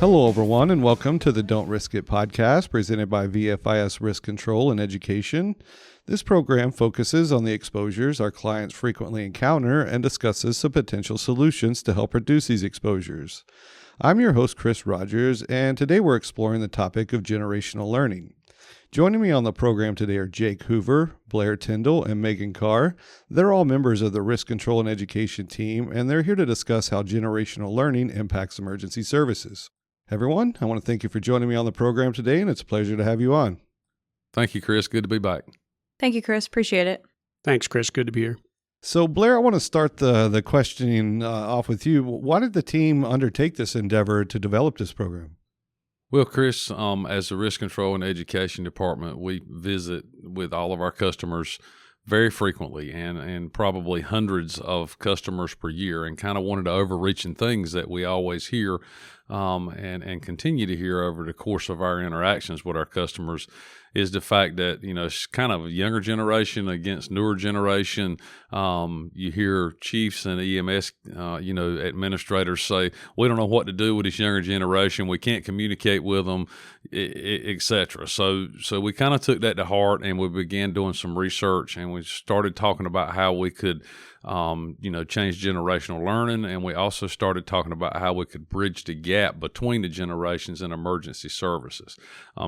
Hello, everyone, and welcome to the Don't Risk It podcast presented by VFIS Risk Control and Education. This program focuses on the exposures our clients frequently encounter and discusses some potential solutions to help reduce these exposures. I'm your host, Chris Rodgers, and today we're exploring the topic of generational learning. Joining me on the program today are Jake Hoover, Blair Tyndall, and Carr. They're all members of the Risk Control and Education team, and they're here to discuss how generational learning impacts emergency services. Everyone, I want to thank you for joining me on the program today, and it's a pleasure to have you on. Thank you, Chris. Good to be back. Thank you, Chris. Appreciate it. Thanks, Chris. Good to be here. So, Blair, I want to start the questioning off with you. Why did the team undertake this endeavor to develop this program? Well, Chris, as the Risk Control and Education Department, we visit with all of our customers very frequently and probably hundreds of customers per year, and kind of one of the overreaching things that we always hear and continue to hear over the course of our interactions with our customers is the fact that, it's kind of a younger generation against newer generation. You hear chiefs and EMS, administrators say, we don't know what to do with this younger generation. We can't communicate with them, et cetera. So we kind of took that to heart, and we began doing some research, and we started talking about how we could change generational learning. And we also started talking about how we could bridge the gap between the generations in emergency services.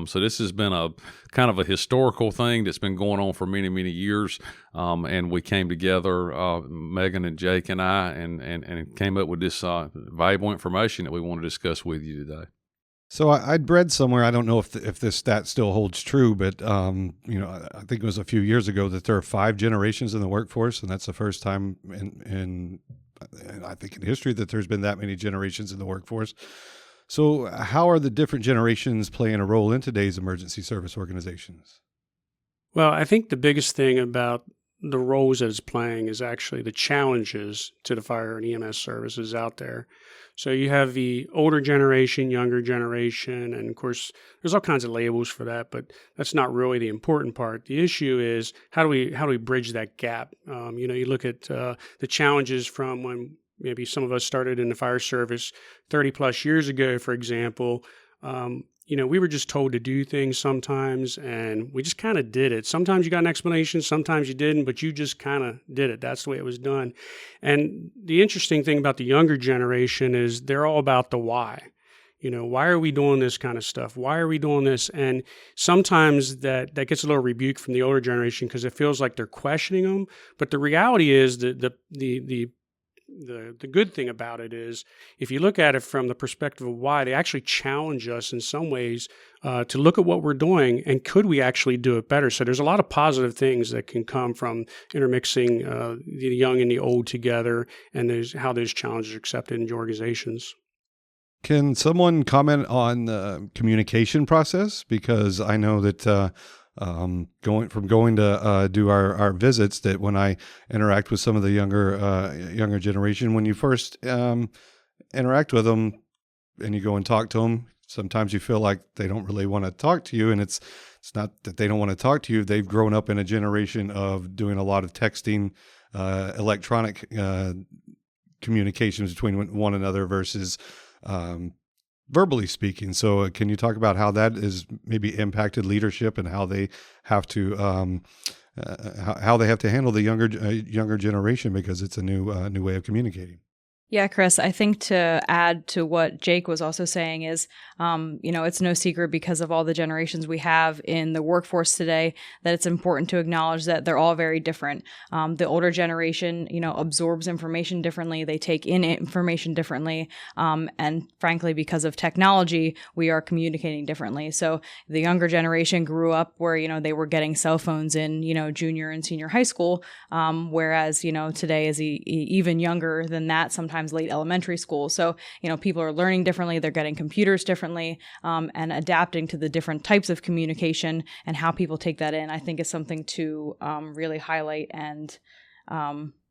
So this has been a kind of a historical thing that's been going on for many, many years. And we came together, Megan and Jake and I, and came up with this valuable information that we want to discuss with you today. So I'd read somewhere, I don't know if this stat still holds true, but I think it was a few years ago that there are 5 generations in the workforce, and that's the first time in I think in history that there's been that many generations in the workforce. So how are the different generations playing a role in today's emergency service organizations? Well, I think the biggest thing about the roles that it's playing is actually the challenges to the fire and EMS services out there. So you have the older generation, younger generation, and of course, there's all kinds of labels for that, but that's not really the important part. The issue is how do we bridge that gap? You look at the challenges from when maybe some of us started in the fire service 30 plus years ago, for example. We were just told to do things sometimes, and we just kind of did it. Sometimes you got an explanation, sometimes you didn't, but you just kind of did it. That's the way it was done. And the interesting thing about the younger generation is they're all about the why. Why are we doing this kind of stuff? Why are we doing this? And sometimes that gets a little rebuke from the older generation because it feels like they're questioning them. But the reality is that the good thing about it is if you look at it from the perspective of why, they actually challenge us in some ways to look at what we're doing and could we actually do it better. So there's a lot of positive things that can come from intermixing the young and the old together, and there's how those challenges are accepted in organizations. Can someone comment on the communication process? Because I know that going to do our visits, that when I interact with some of the younger generation, when you first interact with them and you go and talk to them, sometimes you feel like they don't really want to talk to you, and it's not that they don't want to talk to you. They've grown up in a generation of doing a lot of texting, electronic communications between one another versus verbally speaking. So can you talk about how that has maybe impacted leadership and how they have to handle the younger generation, because it's a new way of communicating? Yeah, Chris, I think to add to what Jake was also saying is, it's no secret because of all the generations we have in the workforce today that it's important to acknowledge that they're all very different. The older generation, absorbs information differently. They take in information differently. And frankly, because of technology, we are communicating differently. So the younger generation grew up where, they were getting cell phones in, junior and senior high school. Whereas, today is even younger than that, sometimes late elementary school. So, people are learning differently. They're getting computers differently, and adapting to the different types of communication and how people take that in, I think is something to really highlight and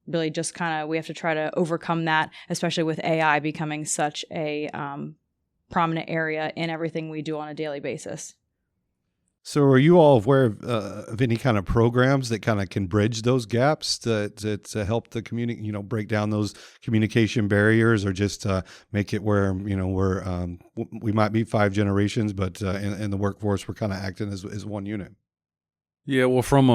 really just we have to try to overcome that, especially with AI becoming such a prominent area in everything we do on a daily basis. So are you all aware of any kind of programs that kind of can bridge those gaps to help the community, break down those communication barriers, or just make it where, we might be 5 generations, but in the workforce, we're kind of acting as one unit? Yeah, well, from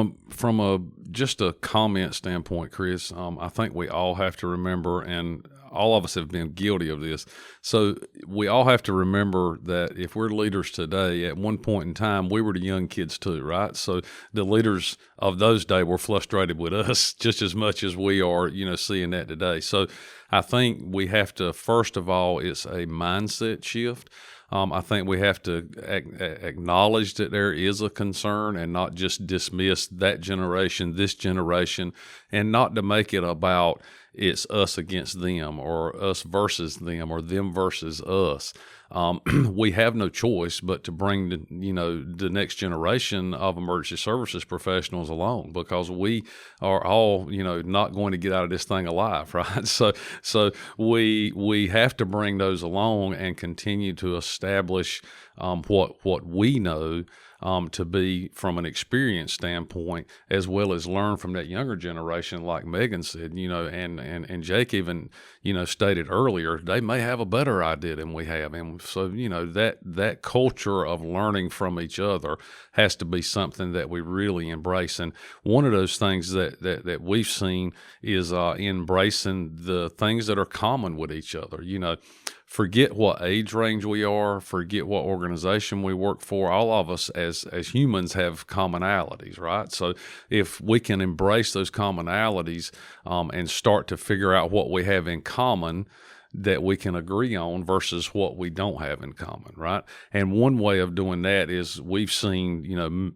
a just a comment standpoint, Chris, I think we all have to remember, and all of us have been guilty of this. So we all have to remember that if we're leaders today, at one point in time, we were the young kids too, right? So the leaders of those days were frustrated with us just as much as we are, seeing that today. So I think we have to, first of all, it's a mindset shift. I think we have to acknowledge that there is a concern and not just dismiss that generation, this generation, and not to make it about it's us against them or us versus them or them versus us. We have no choice but to bring the next generation of emergency services professionals along, because we are all not going to get out of this thing alive, right? So we have to bring those along and continue to establish what we know to be from an experience standpoint, as well as learn from that younger generation, like Megan said, and Jake even, stated earlier, they may have a better idea than we have. And so, that culture of learning from each other has to be something that we really embrace. And one of those things that we've seen is embracing the things that are common with each other. Forget what age range we are, forget what organization we work for. All of us as humans have commonalities, right? So if we can embrace those commonalities and start to figure out what we have in common that we can agree on versus what we don't have in common, right? And one way of doing that is we've seen,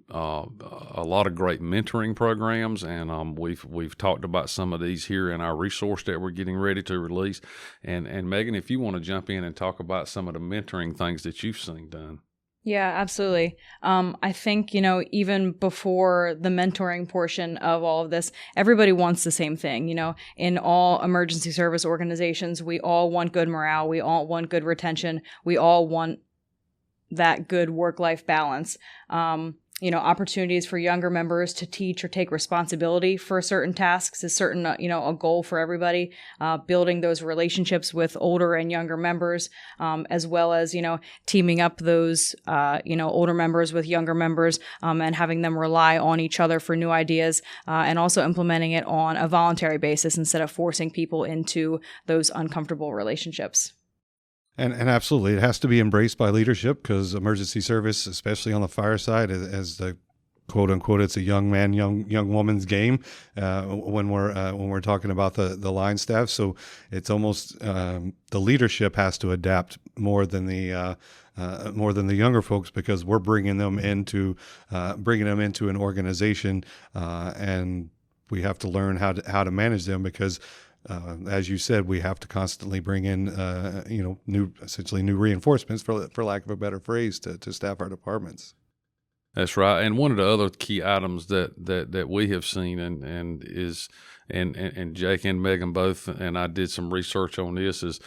a lot of great mentoring programs, and we've talked about some of these here in our resource that we're getting ready to release. And Megan, if you want to jump in and talk about some of the mentoring things that you've seen done. Yeah, absolutely. I think, even before the mentoring portion of all of this, everybody wants the same thing. In all emergency service organizations, we all want good morale. We all want good retention. We all want that good work-life balance. Opportunities for younger members to teach or take responsibility for certain tasks is a goal for everybody. Building those relationships with older and younger members, as well as, teaming up those, older members with younger members, and having them rely on each other for new ideas, and also implementing it on a voluntary basis instead of forcing people into those uncomfortable relationships. And absolutely, it has to be embraced by leadership, because emergency service, especially on the fire side, as the quote unquote, it's a young man, young woman's game when we're talking about the line staff. So it's almost the leadership has to adapt more than the younger folks, because we're bringing them into an organization, and we have to learn how to manage them, because as you said, we have to constantly bring in, new reinforcements, for lack of a better phrase, to staff our departments. That's right. And one of the other key items that we have seen and Jake and Megan both, and I did some research on this, is,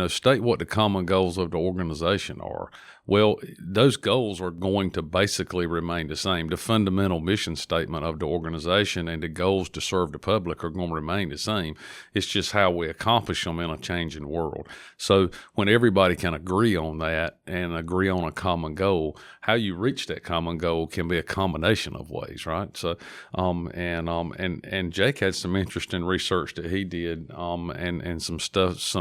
state what the common goals of the organization are. Well, those goals are going to basically remain the same. The fundamental mission statement of the organization and the goals to serve the public are going to remain the same. It's just how we accomplish them in a changing world. So when everybody can agree on that and agree on a common goal, how you reach that common goal can be a combination of ways, right? So, and Jake had some interesting research that he did, and some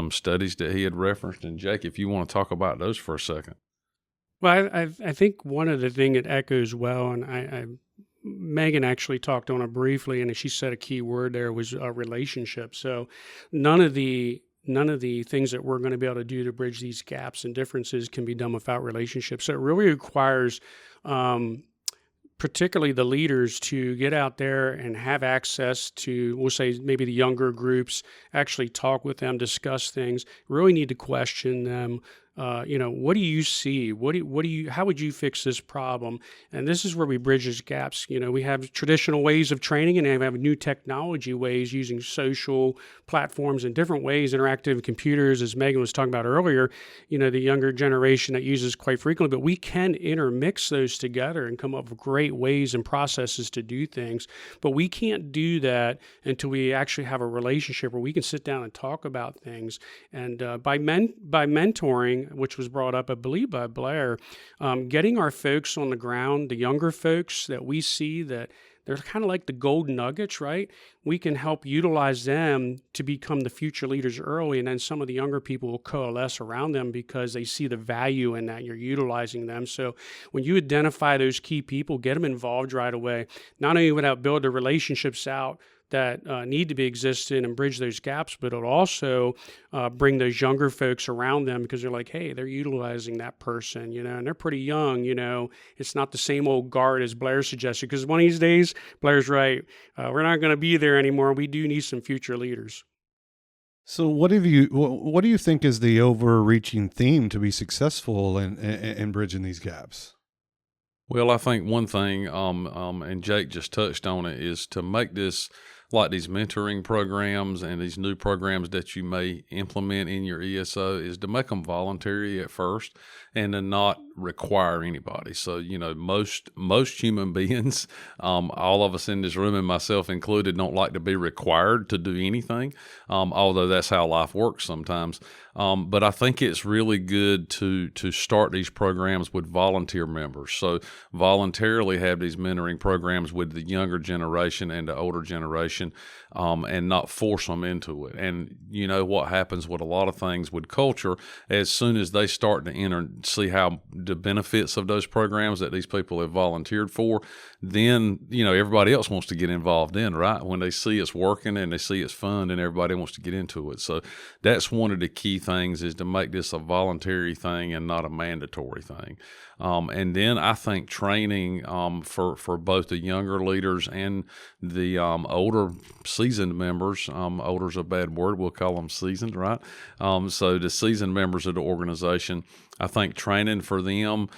studies that he had referenced. And Jake, if you want to talk about those for a second. Well, I think one of the things that echoes well, and Megan actually talked on it briefly, and she said a key word there was relationship. So none of the things that we're going to be able to do to bridge these gaps and differences can be done without relationships. So it really requires particularly the leaders to get out there and have access to, we'll say maybe the younger groups, actually talk with them, discuss things, really need to question them, what do you see? How would you fix this problem? And this is where we bridge these gaps. We have traditional ways of training, and we have new technology ways using social platforms in different ways, interactive computers, as Megan was talking about earlier, the younger generation that uses quite frequently, but we can intermix those together and come up with great ways and processes to do things. But we can't do that until we actually have a relationship where we can sit down and talk about things. And by mentoring, which was brought up, I believe, by Blair, getting our folks on the ground, the younger folks that we see that they're kind of like the golden nuggets, right? We can help utilize them to become the future leaders early, and then some of the younger people will coalesce around them because they see the value in that you're utilizing them. So when you identify those key people, get them involved right away. Not only would that build the relationships out that need to be existed and bridge those gaps, but it'll also bring those younger folks around them because they're like, hey, they're utilizing that person, and they're pretty young, it's not the same old guard as Blair suggested, because one of these days, Blair's right, we're not going to be there anymore. We do need some future leaders. So what do you think is the overreaching theme to be successful in bridging these gaps? Well, I think one thing, and Jake just touched on it, is to make this like these mentoring programs and these new programs that you may implement in your ESO is to make them voluntary at first and to not require anybody. So, most human beings, all of us in this room and myself included, don't like to be required to do anything, although that's how life works sometimes. But I think it's really good to start these programs with volunteer members. So voluntarily have these mentoring programs with the younger generation and the older generation, and not force them into it. And what happens with a lot of things with culture, as soon as they start to see how the benefits of those programs that these people have volunteered for, then, everybody else wants to get involved in, right? When they see it's working and they see it's fun, and everybody wants to get into it. So that's one of the key things, is to make this a voluntary thing and not a mandatory thing. And then I think training for both the younger leaders and the older seasoned members, older's a bad word, we'll call them seasoned, right? So the seasoned members of the organization, I think training for them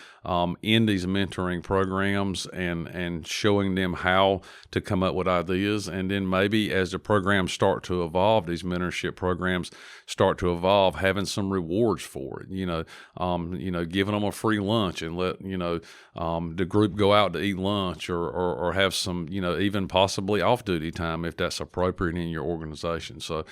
in these mentoring programs and showing them how to come up with ideas. And then maybe as the programs start to evolve, these mentorship programs start to evolve, having some rewards for it, giving them a free lunch and let, the group go out to eat lunch or have some, even possibly off-duty time if that's appropriate in your organization. So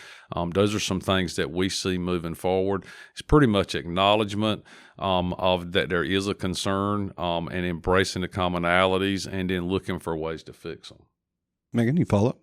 those are some things that we see moving forward. It's pretty much acknowledgement of that there is a concern, and embracing the commonalities, and then looking for ways to fix them. Megan, you follow up?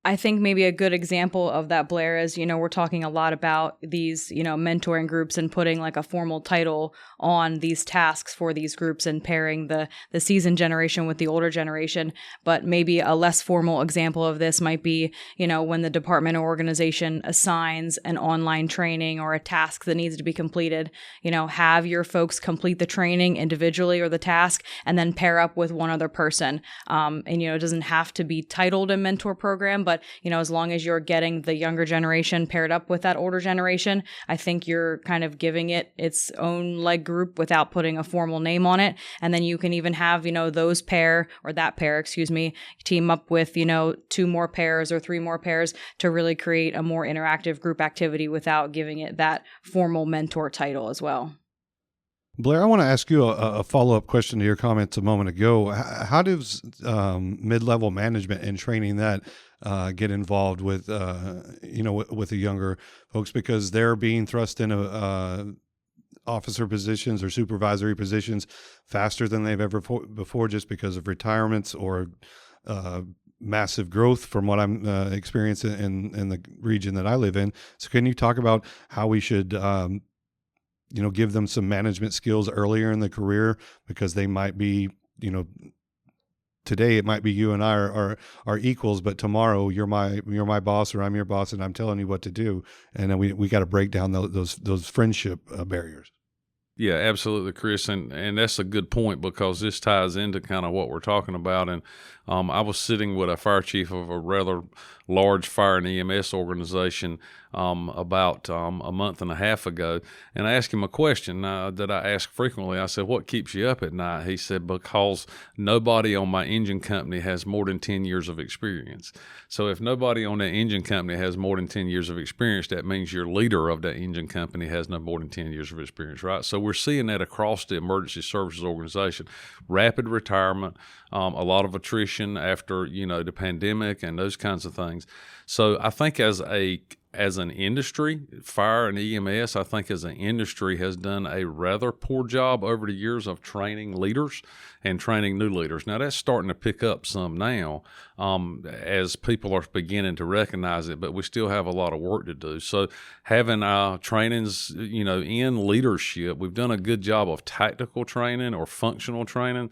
I think maybe a good example of that, Blair, is, we're talking a lot about these, mentoring groups and putting like a formal title on these tasks for these groups and pairing the seasoned generation with the older generation. But maybe a less formal example of this might be, when the department or organization assigns an online training or a task that needs to be completed, have your folks complete the training individually or the task and then pair up with one other person. And, it doesn't have to be titled a mentor program, but as long as you're getting the younger generation paired up with that older generation, I think you're kind of giving it its own leg group without putting a formal name on it. And then you can even have, those pair or that pair, team up with, 2 more pairs or 3 more pairs to really create a more interactive group activity without giving it that formal mentor title as well. Blair, I want to ask you a follow-up question to your comments a moment ago. How does mid-level management and training that get involved with, with the younger folks, because they're being thrust into officer positions or supervisory positions faster than they've ever before, just because of retirements or massive growth from what I'm experiencing in the region that I live in. So can you talk about how we should give them some management skills earlier in the career, because they might be, today it might be you and I are equals, but tomorrow you're my boss or I'm your boss and I'm telling you what to do. And then we got to break down those friendship barriers. Yeah, absolutely, Chris. And that's a good point, because this ties into kind of what we're talking about. And I was sitting with a fire chief of a rather large fire and EMS organization about a month and a half ago, and I asked him a question that I ask frequently. I said, "What keeps you up at night?" He said, "Because nobody on my engine company has more than 10 years of experience." So if nobody on that engine company has more than 10 years of experience, that means your leader of that engine company has no more than 10 years of experience, right? So we're seeing that across the emergency services organization. Rapid retirement, a lot of attrition after, the pandemic and those kinds of things. So I think as an industry, fire and EMS, I think as an industry has done a rather poor job over the years of training leaders and training new leaders. Now that's starting to pick up some now as people are beginning to recognize it, but we still have a lot of work to do. So having trainings, in leadership, we've done a good job of tactical training or functional training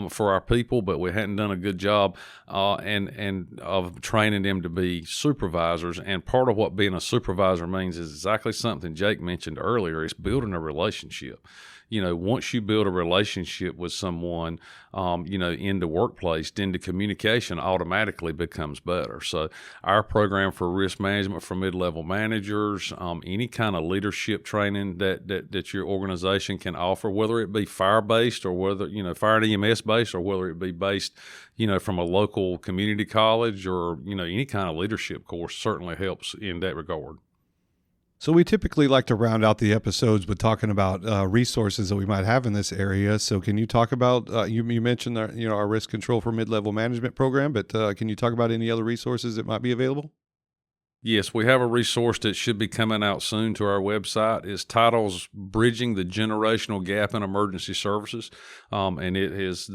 for our people, but we hadn't done a good job and of training them to be supervisors. And part of what being a supervisor means is exactly something Jake mentioned earlier, is building a relationship. Once you build a relationship with someone, in the workplace, then the communication automatically becomes better. So our program for risk management for mid-level managers, any kind of leadership training that your organization can offer, whether it be fire-based or whether, fire and EMS-based, or whether it be based, from a local community college or, any kind of leadership course, certainly helps in that regard. So we typically like to round out the episodes with talking about resources that we might have in this area. So can you talk about, you mentioned our risk control for mid-level management program, but can you talk about any other resources that might be available? Yes, we have a resource that should be coming out soon to our website. Its title's Bridging the Generational Gap in Emergency Services, and it is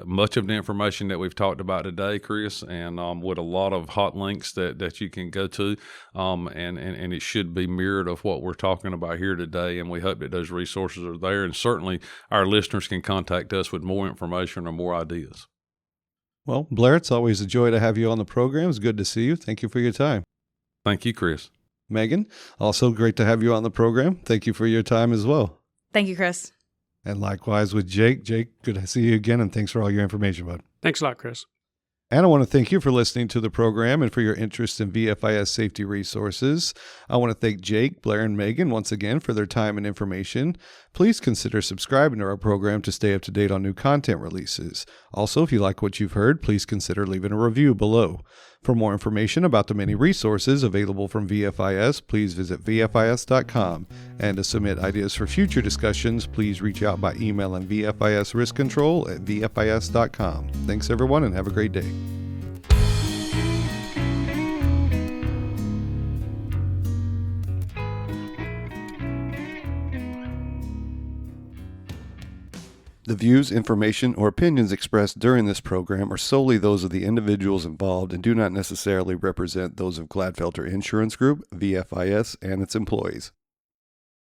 much of the information that we've talked about today, Chris, and with a lot of hot links that you can go to, and it should be mirrored of what we're talking about here today, and we hope that those resources are there, and certainly our listeners can contact us with more information or more ideas. Well, Blair, it's always a joy to have you on the program. It's good to see you. Thank you for your time. Thank you, Chris. Megan, also great to have you on the program. Thank you for your time as well. Thank you, Chris. And likewise with Jake. Jake, good to see you again, and thanks for all your information, bud. Thanks a lot, Chris. And I want to thank you for listening to the program and for your interest in VFIS safety resources. I want to thank Jake, Blair, and Megan once again for their time and information. Please consider subscribing to our program to stay up to date on new content releases. Also, if you like what you've heard, please consider leaving a review below. For more information about the many resources available from VFIS, please visit VFIS.com. And to submit ideas for future discussions, please reach out by emailing VFISriskcontrol@VFIS.com. Thanks, everyone, and have a great day. The views, information, or opinions expressed during this program are solely those of the individuals involved and do not necessarily represent those of Gladfelter Insurance Group, VFIS, and its employees.